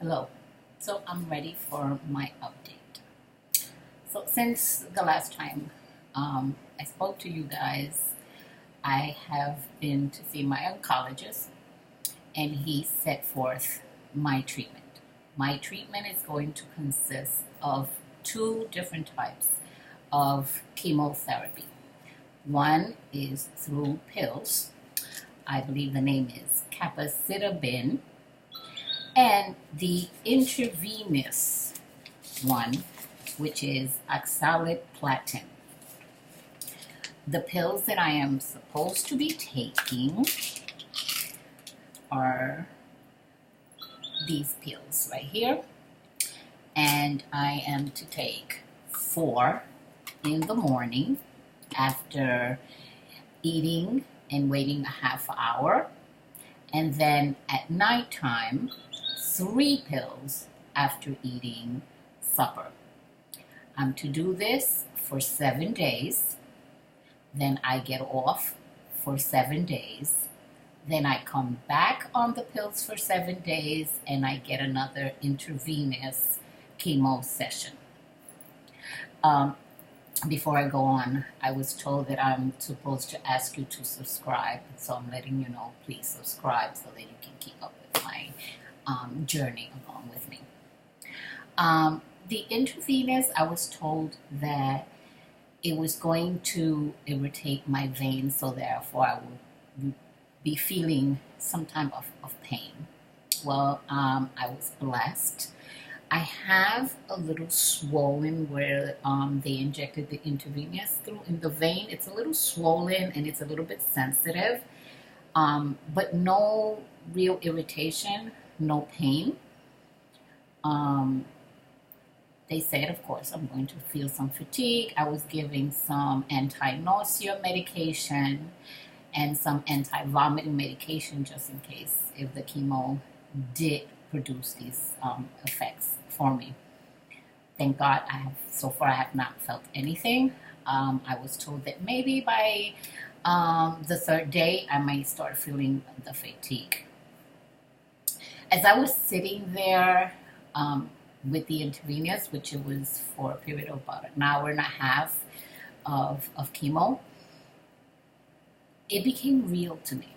Hello. So I'm ready for my update. So since the last time I spoke to you guys, I have been to see my oncologist and he set forth my treatment. My treatment is going to consist of two different types of chemotherapy. One is through pills. I believe the name is capecitabine, and the intravenous one, which is oxaliplatin. The pills that I am supposed to be taking are these pills right here, and I am to take 4 in the morning after eating and waiting a half hour, and then at nighttime 3 pills after eating supper. I'm to do this for 7 days, then I get off for 7 days, then I come back on the pills for 7 days, and I get another intravenous chemo session. Before I go on, I was told that I'm supposed to ask you to subscribe, so I'm letting you know, please subscribe so that you can keep up with my journey along with me. The intravenous, I was told that it was going to irritate my veins, so therefore I would be feeling some type of pain. Well, I was blessed. I have a little swollen where they injected the intravenous through in the vein. It's a little swollen and it's a little bit sensitive, but no real irritation, no pain. They said, of course, I'm going to feel some fatigue. I was giving some anti-nausea medication and some anti-vomiting medication just in case if the chemo did produce these effects for me. Thank God so far I have not felt anything. I was told that maybe by the 3rd day I might start feeling the fatigue. As I was sitting there with the intravenous, which it was for a period of about an hour and a half of chemo, it became real to me.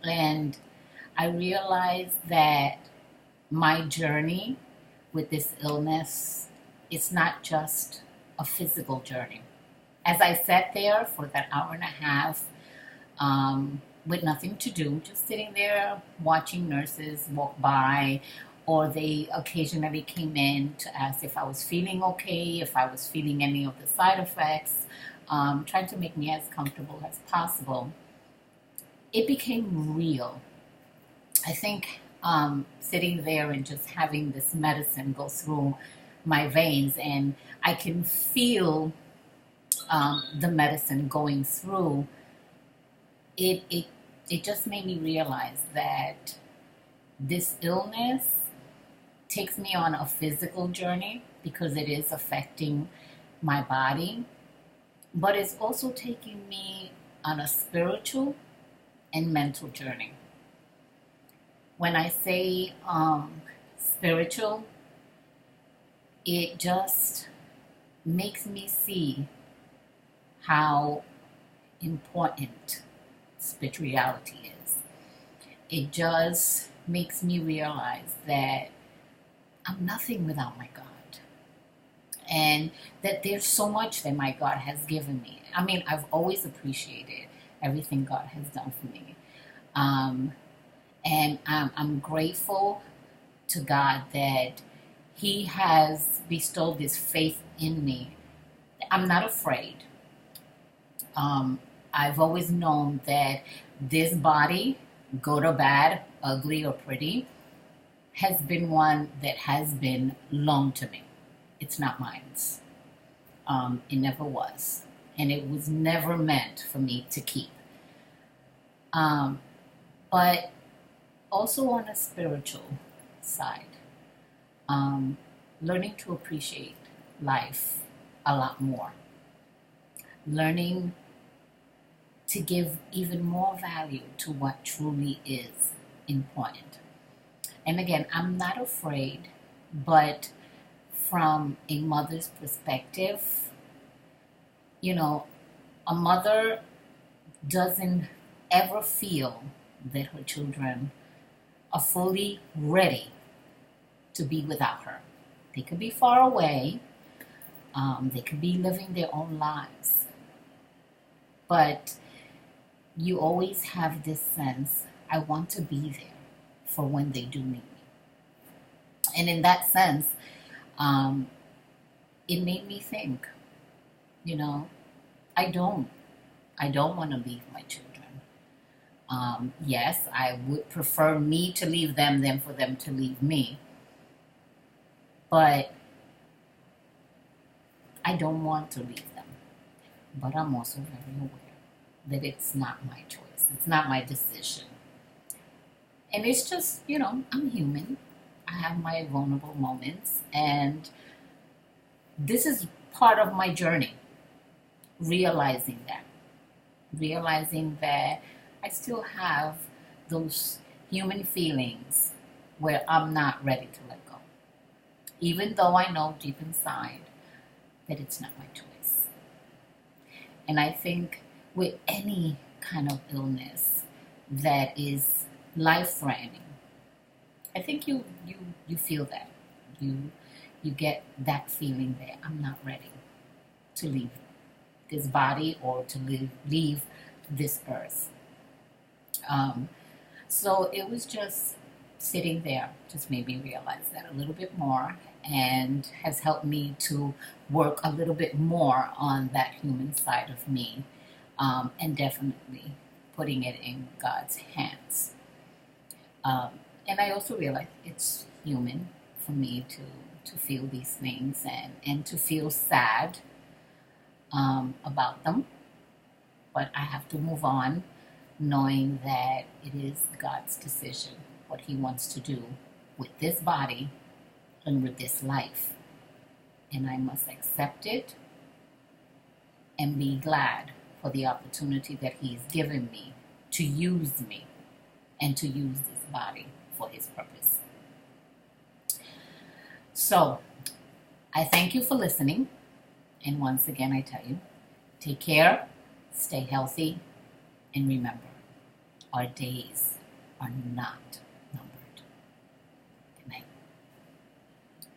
And I realized that my journey with this illness is not just a physical journey. As I sat there for that hour and a half with nothing to do, just sitting there watching nurses walk by, or they occasionally came in to ask if I was feeling okay, if I was feeling any of the side effects, trying to make me as comfortable as possible. It became real. I think sitting there and just having this medicine go through my veins, and I can feel the medicine going through, it just made me realize that this illness takes me on a physical journey because it is affecting my body, but it's also taking me on a spiritual and mental journey. When I say spiritual, it just makes me see how important spirituality is. It just makes me realize that I'm nothing without my God, and that there's so much that my God has given me. I mean, I've always appreciated everything God has done for me. And I'm grateful to God that He has bestowed this faith in me. I'm not afraid. I've always known that this body, good or bad, ugly or pretty, has been one that has been loaned to me. It's not mine. It never was. And it was never meant for me to keep. But also on a spiritual side, learning to appreciate life a lot more. Learning to give even more value to what truly is important. And again, I'm not afraid, but from a mother's perspective, you know, a mother doesn't ever feel that her children are fully ready to be without her. They could be far away, they could be living their own lives, but you always have this sense, I want to be there for when they do need me. And in that sense, um, it made me think, you know, I don't. I don't want to leave my children. Yes, I would prefer me to leave them than for them to leave me. But I don't want to leave them. But I'm also very aware that it's not my choice. It's not my decision. And it's just, I'm human. I have my vulnerable moments. And this is part of my journey, realizing that. Realizing that I still have those human feelings where I'm not ready to let go. Even though I know deep inside that it's not my choice. And I think with any kind of illness that is life-threatening, I think you feel that. You get that feeling that I'm not ready to leave this body or to leave this earth. So it was just sitting there, just made me realize that a little bit more, and has helped me to work a little bit more on that human side of me, and definitely putting it in God's hands. And I also realized it's human for me to feel these things and to feel sad about them. But I have to move on, knowing that it is God's decision, what He wants to do with this body and with this life. And I must accept it and be glad for the opportunity that He's given me to use me and to use this body for His purpose. So, I thank you for listening. And once again, I tell you, take care, stay healthy, and remember, our days are not